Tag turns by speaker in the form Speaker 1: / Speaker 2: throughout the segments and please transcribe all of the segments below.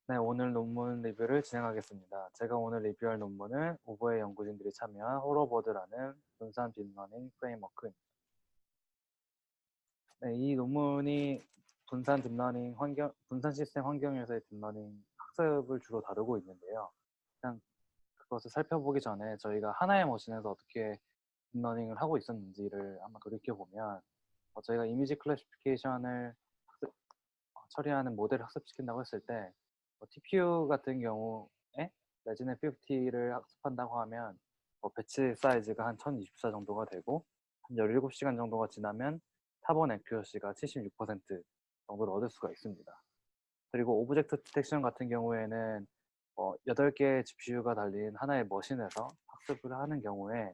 Speaker 1: 네, 오늘 논문 리뷰를 진행하겠습니다. 제가 오늘 리뷰할 논문은 오버의 연구진들이 참여한 호러버드라는 분산 딥러닝 프레임워크입니다. 네, 이 논문이 분산 딥러닝 분산 시스템 환경에서의 딥러닝 학습을 주로 다루고 있는데요. 일단 그것을 살펴보기 전에 저희가 하나의 머신에서 어떻게 딥러닝을 하고 있었는지를 한번 돌이켜보면 저희가 이미지 클래시피케이션을 처리하는 모델을 학습시킨다고 했을 때 TPU 같은 경우에 레지넷 50를 학습한다고 하면 배치 사이즈가 한 1024 정도가 되고 한 17시간 정도가 지나면 타번 애큐어시가 76% 정도를 얻을 수가 있습니다. 그리고 오브젝트 디텍션 같은 경우에는 8개의 GPU가 달린 하나의 머신에서 학습을 하는 경우에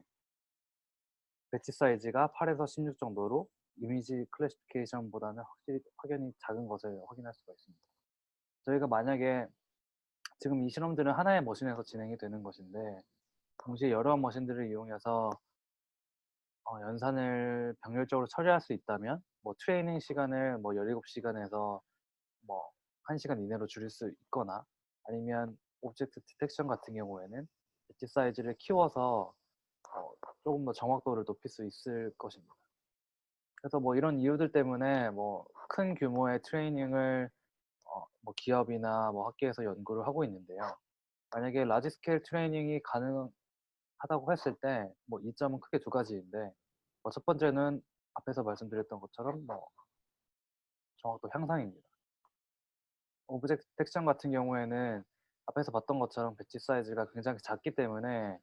Speaker 1: 배치 사이즈가 8에서 16 정도로 이미지 클래시피케이션보다는 확연히 작은 것을 확인할 수가 있습니다. 저희가 만약에 지금 이 실험들은 하나의 머신에서 진행이 되는 것인데 동시에 여러 머신들을 이용해서 연산을 병렬적으로 처리할 수 있다면 트레이닝 시간을 17시간에서 1시간 이내로 줄일 수 있거나 아니면 오브젝트 디텍션 같은 경우에는 배치 사이즈를 키워서 조금 더 정확도를 높일 수 있을 것입니다. 그래서 이런 이유들 때문에 큰 규모의 트레이닝을 기업이나 학계에서 연구를 하고 있는데요. 만약에 라지 스케일 트레이닝이 가능하다고 했을 때 이점은 크게 두 가지인데 첫 번째는 앞에서 말씀드렸던 것처럼 정확도 향상입니다. 오브젝트 디텍션 같은 경우에는 앞에서 봤던 것처럼 배치 사이즈가 굉장히 작기 때문에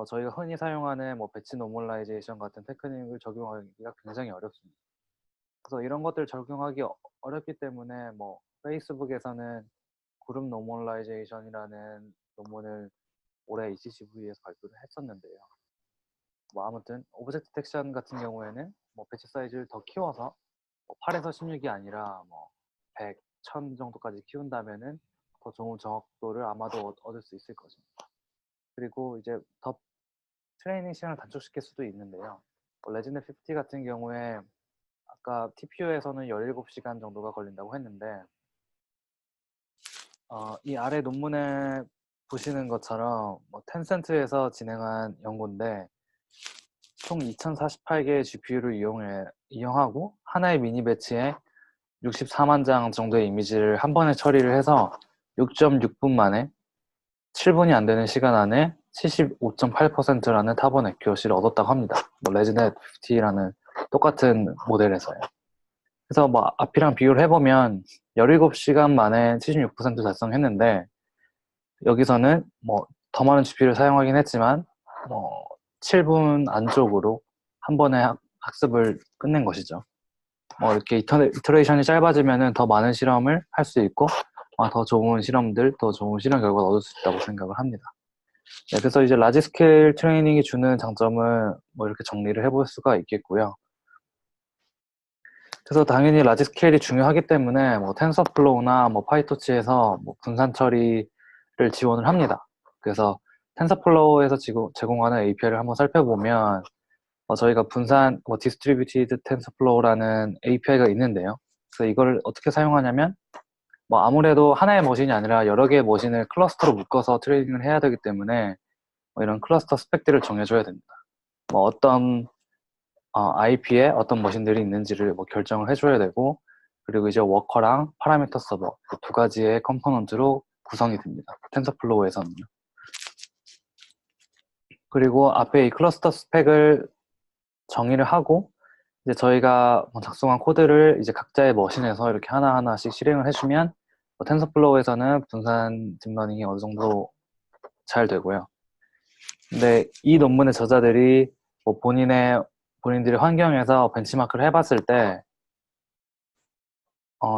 Speaker 1: 저희가 흔히 사용하는 배치 노멀라이제이션 같은 테크닉을 적용하기가 굉장히 어렵습니다. 그래서 이런 것들을 적용하기 어렵기 때문에 페이스북에서는 그룹 노멀라이제이션이라는 논문을 올해 ECCV에서 발표를 했었는데요. 아무튼 오브젝트 디텍션 같은 경우에는 배치 사이즈를 더 키워서 8에서 16이 아니라 100, 1000 정도까지 키운다면은 더 좋은 정확도를 아마도 얻을 수 있을 것입니다. 그리고 이제 더 트레이닝 시간을 단축시킬 수도 있는데요. 레지넷 50 같은 경우에 아까 TPU에서는 17시간 정도가 걸린다고 했는데 이 아래 논문에 보시는 것처럼 텐센트에서 진행한 연구인데 총 2048개의 GPU를 이용하고 하나의 미니 배치에 64만 장 정도의 이미지를 한 번에 처리를 해서 6.6분 만에 7분이 안 되는 시간 안에 75.8%라는 타번 애큐어시를 얻었다고 합니다. 레지넷 50라는 똑같은 모델에서요. 그래서 앞이랑 비교를 해보면 17시간 만에 76% 달성했는데 여기서는 더 많은 GPU를 사용하긴 했지만 7분 안쪽으로 한 번에 학습을 끝낸 것이죠. 이렇게 이터레이션이 짧아지면 더 많은 실험을 할 수 있고 더 좋은 실험들, 더 좋은 실험 결과를 얻을 수 있다고 생각을 합니다. 네, 그래서 이제 라지 스케일 트레이닝이 주는 장점을 이렇게 정리를 해볼 수가 있겠고요. 그래서 당연히 라지 스케일이 중요하기 때문에 텐서플로우나 파이토치에서 분산 처리를 지원을 합니다. 그래서 텐서플로우에서 제공하는 API를 한번 살펴보면 저희가 분산 디스트리뷰티드 텐서플로우라는 API가 있는데요. 그래서 이걸 어떻게 사용하냐면 아무래도 하나의 머신이 아니라 여러 개의 머신을 클러스터로 묶어서 트레이닝을 해야 되기 때문에 이런 클러스터 스펙들을 정해줘야 됩니다. 어떤 IP에 어떤 머신들이 있는지를 결정을 해줘야 되고 그리고 이제 워커랑 파라미터 서버 두 가지의 컴포넌트로 구성이 됩니다. 텐서플로우에서는요. 그리고 앞에 이 클러스터 스펙을 정의를 하고 이제 저희가 작성한 코드를 이제 각자의 머신에서 이렇게 하나하나씩 실행을 해주면 텐서플로우에서는 분산 딥러닝이 어느 정도 잘 되고요. 근데 이 논문의 저자들이 본인들의 환경에서 벤치마크를 해봤을 때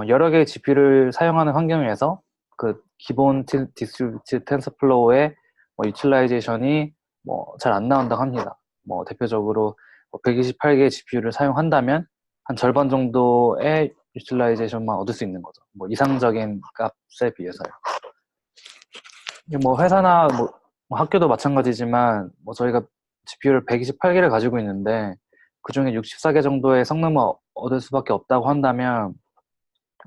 Speaker 1: 여러 개의 GPU를 사용하는 환경에서 그 기본 디스트리뷰티드 텐서플로우의 유틸라이제이션이 잘 안 나온다고 합니다. 대표적으로 128개의 GPU를 사용한다면 한 절반 정도의 유틸라이제이션만 얻을 수 있는 거죠. 이상적인 값에 비해서요. 회사나 학교도 마찬가지지만 저희가 GPU를 128개를 가지고 있는데 그 중에 64개 정도의 성능을 얻을 수밖에 없다고 한다면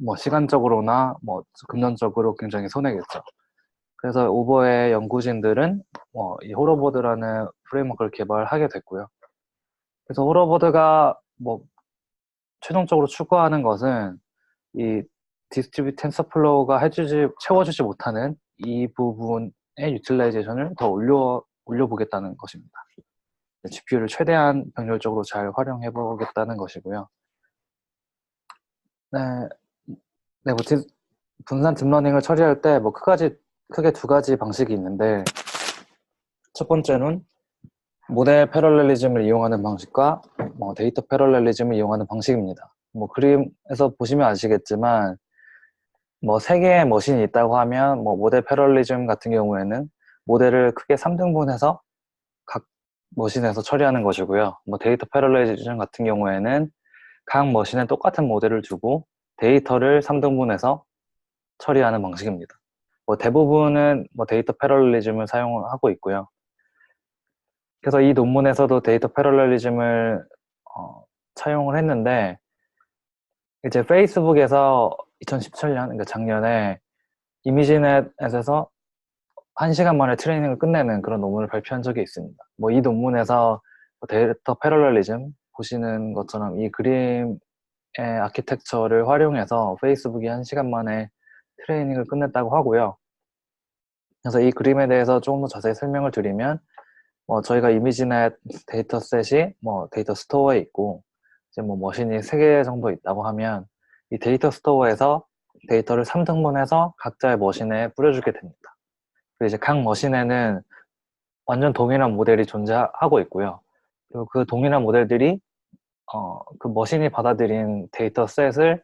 Speaker 1: 뭐 시간적으로나 뭐 금전적으로 굉장히 손해겠죠. 그래서 우버의 연구진들은 이 호러보드라는 프레임워크를 개발하게 됐고요. 그래서 호러보드가 뭐 최종적으로 추구하는 것은 이 디스트리뷰트 텐서플로우가 채워주지 못하는 이 부분의 유틸라이제이션을 더 올려보겠다는 것입니다. GPU를 최대한 병렬적으로 잘 활용해 보겠다는 것이고요. 네, 네, 분산 딥러닝을 처리할 때 뭐 크게 두 가지 방식이 있는데, 첫 번째는 모델 패러렐리즘을 이용하는 방식과 데이터 패러렐리즘을 이용하는 방식입니다. 뭐 그림에서 보시면 아시겠지만 뭐 세 개의 머신이 있다고 하면 뭐 모델 패러렐리즘 같은 경우에는 모델을 크게 3등분해서 각 머신에서 처리하는 것이고요. 뭐 데이터 패러렐리즘 같은 경우에는 각 머신에 똑같은 모델을 두고 데이터를 3등분해서 처리하는 방식입니다. 뭐 대부분은 뭐 데이터 패러렐리즘을 사용하고 있고요. 그래서 이 논문에서도 데이터 패러렐리즘을 차용을 했는데, 이제 페이스북에서 2017년, 그러니까 작년에 이미지넷에서 1시간 만에 트레이닝을 끝내는 그런 논문을 발표한 적이 있습니다. 뭐 이 논문에서 데이터 패러렐리즘 보시는 것처럼 이 그림의 아키텍처를 활용해서 페이스북이 1시간 만에 트레이닝을 끝냈다고 하고요. 그래서 이 그림에 대해서 조금 더 자세히 설명을 드리면, 저희가 이미지넷 데이터셋이 데이터 스토어에 있고, 이제 머신이 3개 정도 있다고 하면, 이 데이터 스토어에서 데이터를 3등분해서 각자의 머신에 뿌려주게 됩니다. 그리고 이제 각 머신에는 완전 동일한 모델이 존재하고 있고요. 그리고 그 동일한 모델들이 그 머신이 받아들인 데이터셋을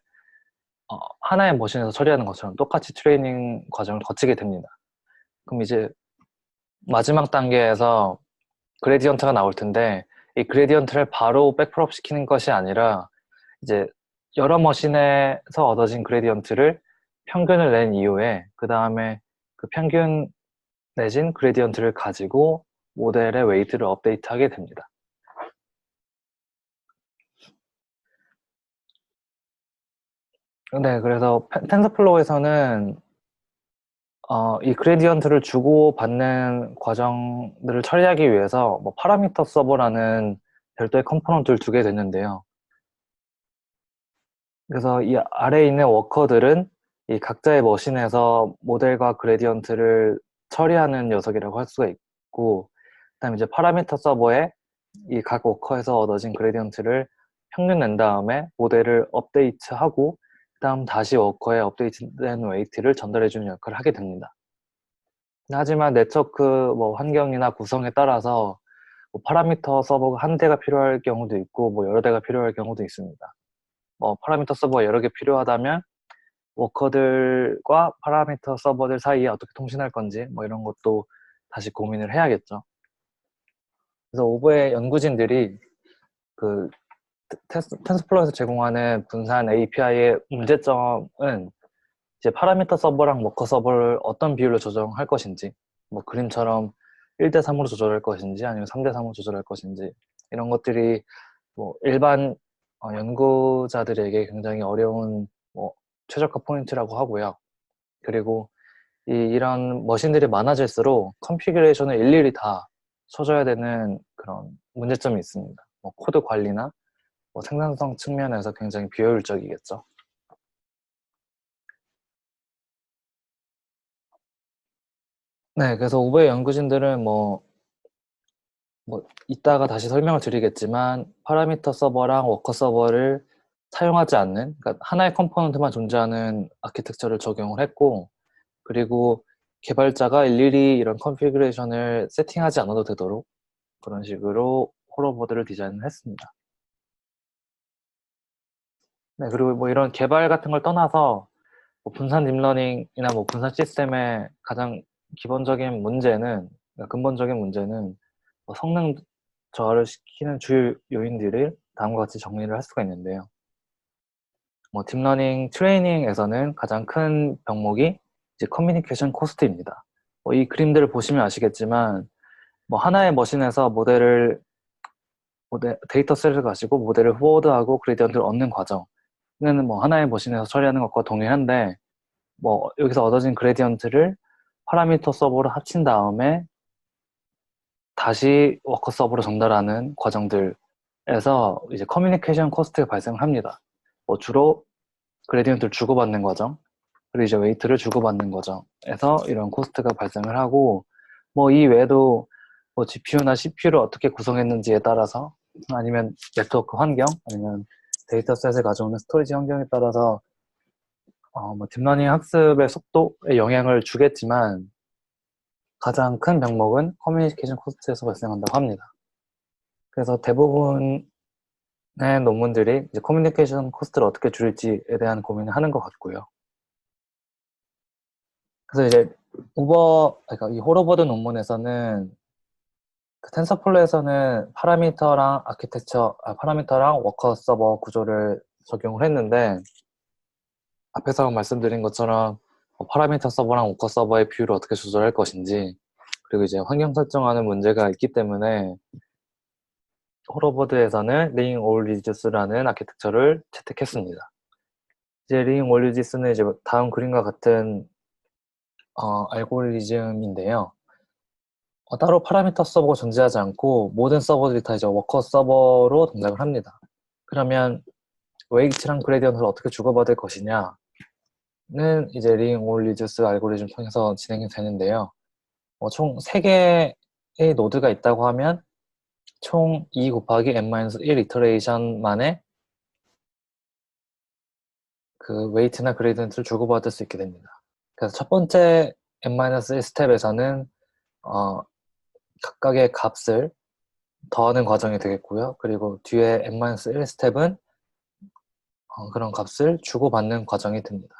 Speaker 1: 하나의 머신에서 처리하는 것처럼 똑같이 트레이닝 과정을 거치게 됩니다. 그럼 이제 마지막 단계에서 그레디언트가 나올 텐데, 이 그레디언트를 바로 백프롭 시키는 것이 아니라 이제 여러 머신에서 얻어진 그레디언트를 평균을 낸 이후에 그 다음에 그 평균 내진 그레디언트를 가지고 모델의 웨이트를 업데이트하게 됩니다. 네, 그래서 텐서플로우에서는 이 그레디언트를 주고받는 과정들을 처리하기 위해서 파라미터 서버라는 별도의 컴포넌트를 두게 됐는데요. 그래서 이 아래에 있는 워커들은 이 각자의 머신에서 모델과 그레디언트를 처리하는 녀석이라고 할 수가 있고, 그다음에 이제 파라미터 서버에 이 각 워커에서 얻어진 그레디언트를 평균 낸 다음에 모델을 업데이트하고, 그다음 다시 워커에 업데이트된 웨이트를 전달해주는 역할을 하게 됩니다. 하지만 네트워크 환경이나 구성에 따라서 파라미터 서버가 한 대가 필요할 경우도 있고 여러 대가 필요할 경우도 있습니다. 파라미터 서버가 여러 개 필요하다면 워커들과 파라미터 서버들 사이에 어떻게 통신할 건지 이런 것도 다시 고민을 해야겠죠. 그래서 오버의 연구진들이 그 텐서플로우에서 제공하는 분산 API의 문제점은 이제 파라미터 서버랑 워커 서버를 어떤 비율로 조정할 것인지, 그림처럼 1대3으로 조절할 것인지 아니면 3대3으로 조절할 것인지, 이런 것들이 일반 연구자들에게 굉장히 어려운 최적화 포인트라고 하고요. 그리고 이런 머신들이 많아질수록 컨피그레이션을 일일이 다 쳐줘야 되는 그런 문제점이 있습니다. 코드 관리나 생산성 측면에서 굉장히 비효율적이겠죠. 네, 그래서 오버의 연구진들은 이따가 다시 설명을 드리겠지만 파라미터 서버랑 워커 서버를 사용하지 않는, 그러니까 하나의 컴포넌트만 존재하는 아키텍처를 적용을 했고, 그리고 개발자가 일일이 이런 컨피그레이션을 세팅하지 않아도 되도록 그런 식으로 호러보드를 디자인을 했습니다. 네, 그리고 이런 개발 같은 걸 떠나서 분산 딥러닝이나 분산 시스템의 가장 기본적인 문제는, 그러니까 근본적인 문제는 성능 저하를 시키는 주요 요인들을 다음과 같이 정리를 할 수가 있는데요. 딥러닝 트레이닝에서는 가장 큰 병목이 이제 커뮤니케이션 코스트입니다. 이 그림들을 보시면 아시겠지만 하나의 머신에서 데이터셋을 가지고 모델을 포워드하고 그레디언트를 얻는 과정, 뭐 하나의 머신에서 처리하는 것과 동일한데 뭐 여기서 얻어진 그레디언트를 파라미터 서버로 합친 다음에 다시 워커 서버로 전달하는 과정들에서 이제 커뮤니케이션 코스트가 발생을 합니다. 뭐 주로 그레디언트를 주고받는 과정, 그리고 이제 웨이트를 주고받는 과정에서 이런 코스트가 발생을 하고, 뭐 이 외에도 뭐 GPU나 CPU를 어떻게 구성했는지에 따라서, 아니면 네트워크 환경, 아니면 데이터셋을 가져오는 스토리지 환경에 따라서 뭐 딥러닝 학습의 속도에 영향을 주겠지만 가장 큰 명목은 커뮤니케이션 코스트에서 발생한다고 합니다. 그래서 대부분의 논문들이 이제 커뮤니케이션 코스트를 어떻게 줄일지에 대한 고민을 하는 것 같고요. 그래서 이제 그러니까 이 호러버드 논문에서는 그 텐서플로에서는 파라미터랑 파라미터랑 워커 서버 구조를 적용을 했는데 앞에서 말씀드린 것처럼 파라미터 서버랑 워커 서버의 비율을 어떻게 조절할 것인지, 그리고 이제 환경 설정하는 문제가 있기 때문에 호러버드에서는 링 올리지스라는 아키텍처를 채택했습니다. 이제 링 올리지스는 이제 다음 그림과 같은 알고리즘인데요. 따로 파라미터 서버가 존재하지 않고 모든 서버들이 다 이제 워커 서버로 동작을 합니다. 그러면 웨이트랑 그레디언트를 어떻게 주고받을 것이냐는 이제 링 올리지스 알고리즘 통해서 진행이 되는데요. 총 3개의 노드가 있다고 하면 총 2 곱하기 n-1 이터레이션 만에 그 웨이트나 그레디언트를 주고받을 수 있게 됩니다. 그래서 첫 번째 n-1 스텝에서는 각각의 값을 더하는 과정이 되겠고요. 그리고 뒤에 n-1 스텝은 그런 값을 주고받는 과정이 됩니다.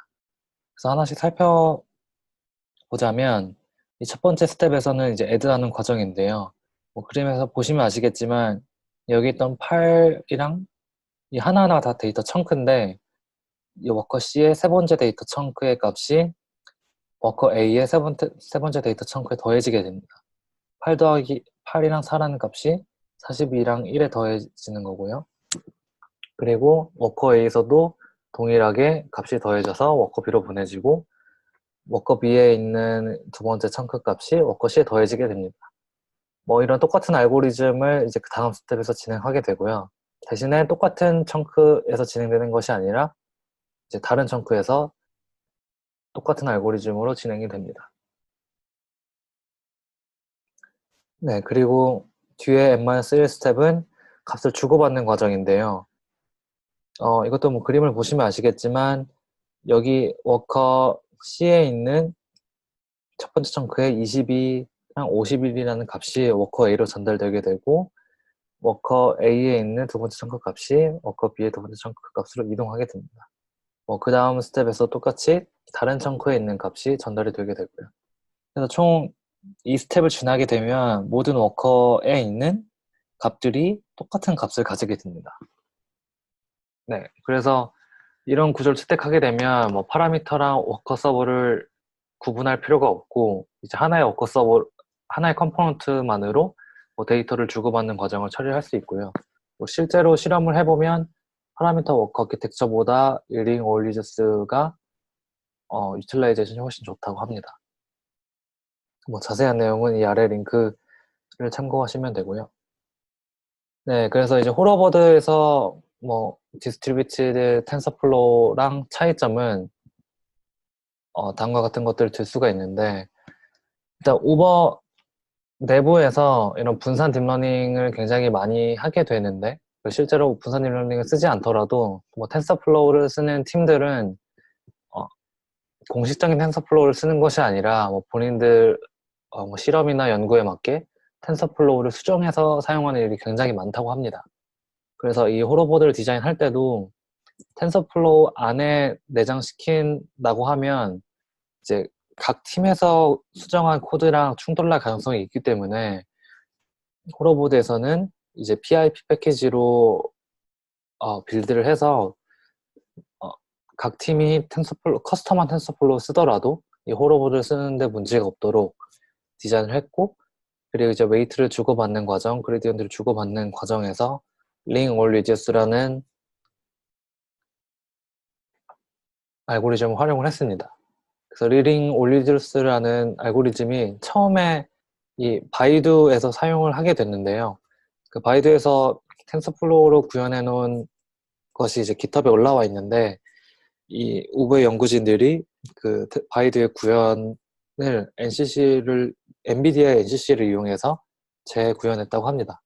Speaker 1: 그래서 하나씩 살펴보자면 이 첫 번째 스텝에서는 이제 애드하는 과정인데요. 뭐 그림에서 보시면 아시겠지만 여기 있던 8이랑 이 하나하나가 다 데이터 청크인데 이 워커 C의 세 번째 데이터 청크의 값이 워커 A의 세 번째 데이터 청크에 더해지게 됩니다. 8 더하기 8이랑 4라는 값이 42랑 1에 더해지는 거고요. 그리고 워커 A에서도 동일하게 값이 더해져서 워커 B로 보내지고 워커 B에 있는 두 번째 청크 값이 워커 C에 더해지게 됩니다. 뭐 이런 똑같은 알고리즘을 이제 그 다음 스텝에서 진행하게 되고요. 대신에 똑같은 청크에서 진행되는 것이 아니라 이제 다른 청크에서 똑같은 알고리즘으로 진행이 됩니다. 네, 그리고 뒤에 n-1 스텝은 값을 주고받는 과정인데요. 이것도 뭐 그림을 보시면 아시겠지만 여기 워커 C에 있는 첫 번째 청크에 22랑 51이라는 값이 워커 A로 전달되게 되고 워커 A에 있는 두 번째 청크 값이 워커 B의 두 번째 청크 값으로 이동하게 됩니다. 그 다음 스텝에서 똑같이 다른 청크에 있는 값이 전달이 되게 되고요. 그래서 총 이 스텝을 지나게 되면 모든 워커에 있는 값들이 똑같은 값을 가지게 됩니다. 네, 그래서 이런 구조를 채택하게 되면 뭐 파라미터랑 워커 서버를 구분할 필요가 없고 이제 하나의 워커 서버, 하나의 컴포넌트만으로 뭐 데이터를 주고받는 과정을 처리할 수 있고요. 실제로 실험을 해보면 파라미터 워커 아키텍처보다 링 올리저스가 유틸라이제이션이 훨씬 좋다고 합니다. 뭐 자세한 내용은 이 아래 링크를 참고하시면 되고요. 네, 그래서 이제 호러버드에서 뭐 디스트리뷰티드 텐서플로우랑 차이점은 다음과 같은 것들을 들 수가 있는데 일단 우버 내부에서 이런 분산 딥러닝을 굉장히 많이 하게 되는데 실제로 분산 딥러닝을 쓰지 않더라도 뭐 텐서플로우를 쓰는 팀들은 공식적인 텐서플로우를 쓰는 것이 아니라 뭐 본인들 뭐 실험이나 연구에 맞게 텐서플로우를 수정해서 사용하는 일이 굉장히 많다고 합니다. 그래서 이 호러보드를 디자인할 때도 텐서플로우 안에 내장시킨다고 하면 이제 각 팀에서 수정한 코드랑 충돌할 가능성이 있기 때문에 호러보드에서는 이제 PIP 패키지로 빌드를 해서 각 팀이 커스텀한 텐서플로우 쓰더라도 이 호러보드를 쓰는데 문제가 없도록 디자인을 했고, 그리고 이제 웨이트를 주고받는 과정, 그레디언트를 주고받는 과정에서 링 올 리지스라는
Speaker 2: 알고리즘을 활용을 했습니다. 그래서 리링 올리드스라는 알고리즘이 처음에 이 바이두에서 사용을 하게 됐는데요. 그 바이두에서 텐서플로우로 구현해 놓은 것이 이제 깃허브에 올라와 있는데, 이 우브의 연구진들이 그 바이두의 구현을 엔비디아의 NCC를 이용해서 재구현했다고 합니다.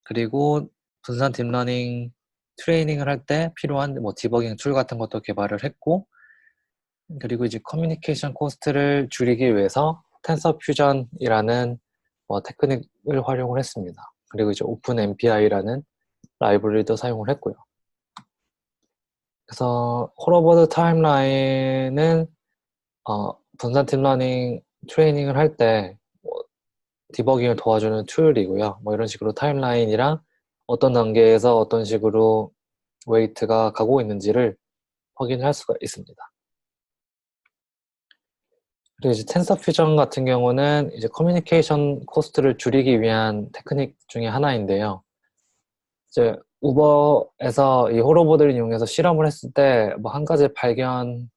Speaker 2: 그리고 분산 딥러닝 트레이닝을 할 때 필요한 뭐 디버깅 툴 같은 것도 개발을 했고, 그리고 이제 커뮤니케이션 코스트를 줄이기 위해서 텐서 퓨전이라는 테크닉을 활용을 했습니다. 그리고 이제 오픈 MPI라는 라이브러리도 사용을 했고요. 그래서 홀오버드 타임라인은 분산 딥러닝 트레이닝을 할 때 디버깅을 도와주는 툴이고요. 뭐 이런 식으로 타임라인이랑 어떤 단계에서 어떤 식으로 웨이트가 가고 있는지를 확인할 수가 있습니다. 그리고 이제 텐서 퓨전 같은 경우는 이제 커뮤니케이션 코스트를 줄이기 위한 테크닉 중에 하나인데요. 이제 우버에서 이 홀로버드를 이용해서 실험을 했을 때 뭐 한 가지 발견한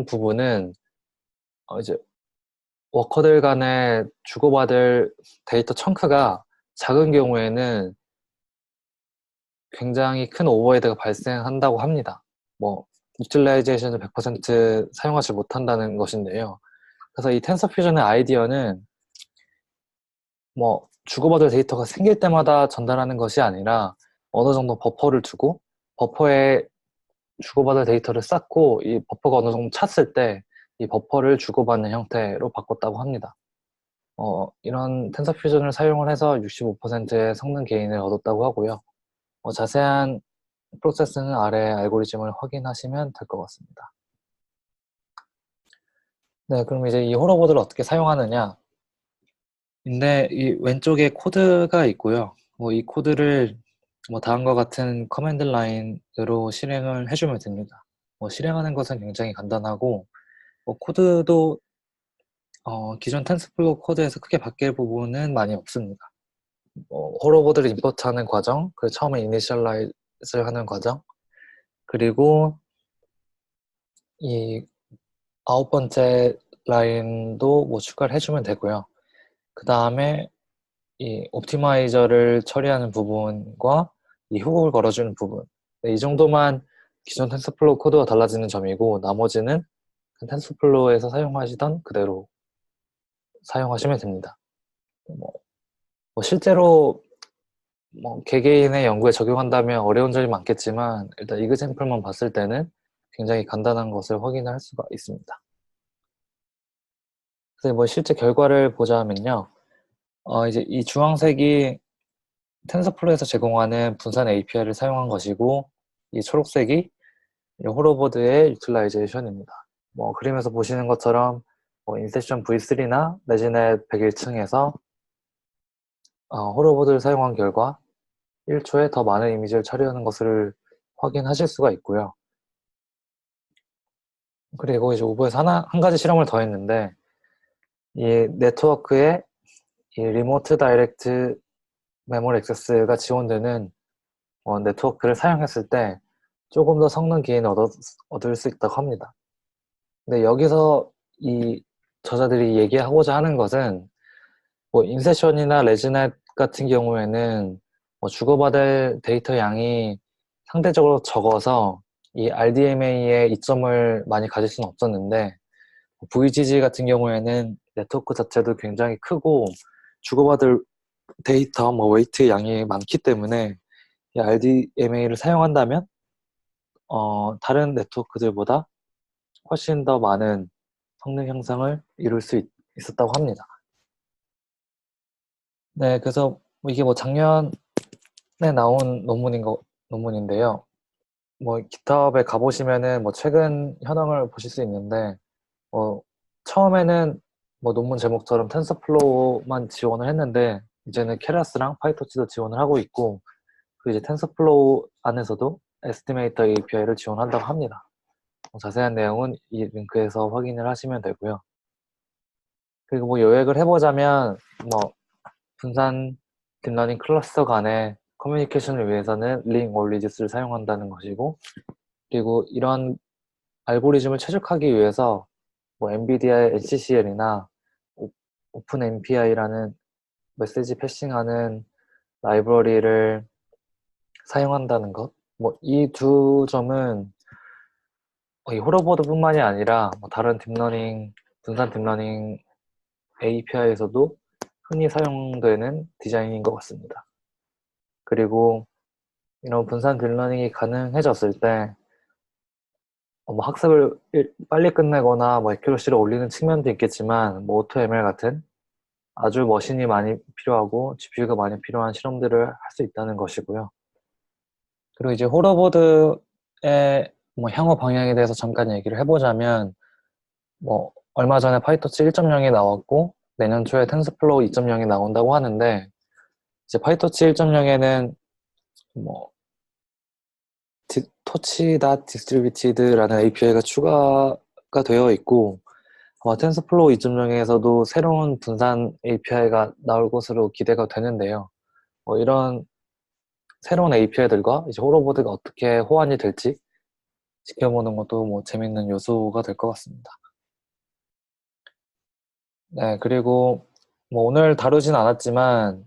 Speaker 2: 부분은 이제 워커들 간에 주고받을 데이터 청크가 작은 경우에는 굉장히 큰 오버헤드가 발생한다고 합니다. 뭐 유틸라이제이션을 100% 사용하지 못한다는 것인데요. 그래서 이 텐서 퓨전의 아이디어는 뭐 주고받을 데이터가 생길 때마다 전달하는 것이 아니라 어느 정도 버퍼를 두고 버퍼에 주고받을 데이터를 쌓고 이 버퍼가 어느 정도 찼을 때 이 버퍼를 주고받는 형태로 바꿨다고 합니다. 이런 텐서 퓨전을 사용을 해서 65%의 성능 게인을 얻었다고 하고요. 자세한 프로세스는 아래 알고리즘을 확인하시면 될 것 같습니다. 네, 그럼 이제 이 홀로버드를 어떻게 사용하느냐? 근데 이 왼쪽에 코드가 있고요. 이 코드를 다음과 같은 커맨드 라인으로 실행을 해주면 됩니다. 실행하는 것은 굉장히 간단하고, 코드도 기존 텐서플로우 코드에서 크게 바뀔 부분은 많이 없습니다. 홀로버드를 임포트하는 과정, 그 처음에 이니셜라이즈 하는 과정, 그리고 이 9번째 라인도 추가를 해주면 되고요. 그 다음에 이 옵티마이저를 처리하는 부분과 이 후국을 걸어주는 부분, 이 정도만 기존 텐서플로우 코드와 달라지는 점이고, 나머지는 텐서플로우에서 사용하시던 그대로 사용하시면 됩니다. 실제로 개개인의 연구에 적용한다면 어려운 점이 많겠지만, 일단 이그샘플만 봤을 때는 굉장히 간단한 것을 확인할 수가 있습니다. 그래서 실제 결과를 보자면요. 이제 이 주황색이 텐서플로우에서 제공하는 분산 API를 사용한 것이고, 이 초록색이 홀로버드의 유틸라이제이션입니다. 그림에서 보시는 것처럼 인셉션 V3나 레지넷 101층에서 홀로버드를 사용한 결과 1초에 더 많은 이미지를 처리하는 것을 확인하실 수가 있고요. 그리고 이제 오버에서 한 가지 실험을 더 했는데, 이 네트워크에 이 리모트 다이렉트 메모리 액세스가 지원되는 네트워크를 사용했을 때 조금 더 성능 게인을 얻을 수 있다고 합니다. 근데 여기서 이 저자들이 얘기하고자 하는 것은 인세션이나 레지넷 같은 경우에는 주고받을 데이터 양이 상대적으로 적어서 이 RDMA의 이점을 많이 가질 수는 없었는데, VGG 같은 경우에는 네트워크 자체도 굉장히 크고 주고받을 데이터, 웨이트 양이 많기 때문에 이 RDMA를 사용한다면 다른 네트워크들보다 훨씬 더 많은 성능 향상을 이룰 수 있었다고 합니다. 네, 그래서 이게 작년에 나온 논문인데요. GitHub에 가보시면은 최근 현황을 보실 수 있는데, 처음에는 논문 제목처럼 텐서플로우만 지원을 했는데, 이제는 케라스랑 파이토치도 지원을 하고 있고, 그 이제 텐서플로우 안에서도 에스티메이터 API를 지원한다고 합니다. 자세한 내용은 이 링크에서 확인을 하시면 되고요. 그리고 요약을 해보자면, 분산 딥러닝 클러스터 간의 커뮤니케이션을 위해서는 링 올리지스를 사용한다는 것이고, 그리고 이런 알고리즘을 최적화하기 위해서 뭐 엔비디아의 NCCL이나 오픈 MPI라는 메시지 패싱하는 라이브러리를 사용한다는 것. 뭐 이 두 점은 이 호러보드뿐만이 아니라 뭐 다른 딥러닝, 분산 딥러닝 API에서도 흔히 사용되는 디자인인 것 같습니다. 그리고 이런 분산 딥러닝이 가능해졌을 때 뭐 학습을 빨리 끝내거나 뭐 애큐러시를 올리는 측면도 있겠지만 뭐 오토ML 같은 아주 머신이 많이 필요하고 GPU가 많이 필요한 실험들을 할 수 있다는 것이고요. 그리고 이제 호러보드의 뭐 향후 방향에 대해서 잠깐 얘기를 해보자면 뭐 얼마 전에 파이토치 1.0이 나왔고 내년 초에 텐서플로우 2.0이 나온다고 하는데 이제 파이토치 1.0에는 뭐 torch.distributed라는 API가 추가가 되어 있고 텐서플로우 2.0에서도 새로운 분산 API가 나올 것으로 기대가 되는데요. 이런 새로운 API들과 이제 호러보드가 어떻게 호환이 될지 지켜보는 것도 뭐 재밌는 요소가 될 것 같습니다. 네, 그리고 뭐 오늘 다루진 않았지만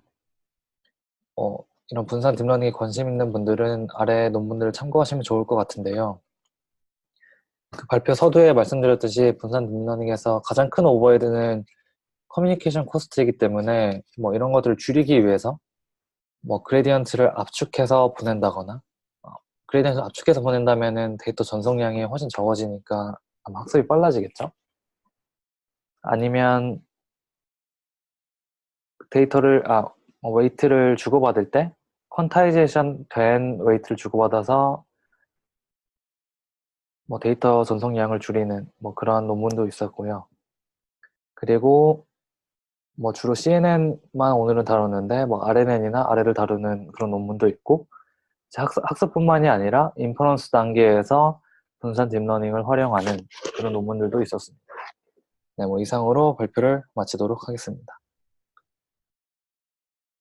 Speaker 2: 이런 분산 딥러닝에 관심 있는 분들은 아래 논문들을 참고하시면 좋을 것 같은데요. 그 발표 서두에 말씀드렸듯이 분산 딥러닝에서 가장 큰 오버헤드는 커뮤니케이션 코스트이기 때문에 뭐 이런 것들을 줄이기 위해서 뭐 그레디언트를 압축해서 보낸다거나 그레디언트를 압축해서 보낸다면은 데이터 전송량이 훨씬 적어지니까 아마 학습이 빨라지겠죠? 아니면 데이터를 웨이트를 주고받을 때 퀀타이제이션 된 웨이트를 주고받아서 뭐 데이터 전송량을 줄이는 뭐 그런 논문도 있었고요. 그리고 뭐 주로 CNN만 오늘은 다뤘는데 뭐 RNN이나 RL을 다루는 그런 논문도 있고 학습뿐만이 아니라 인퍼런스 단계에서 분산 딥러닝을 활용하는 그런 논문들도 있었습니다. 네, 뭐 이상으로 발표를 마치도록 하겠습니다.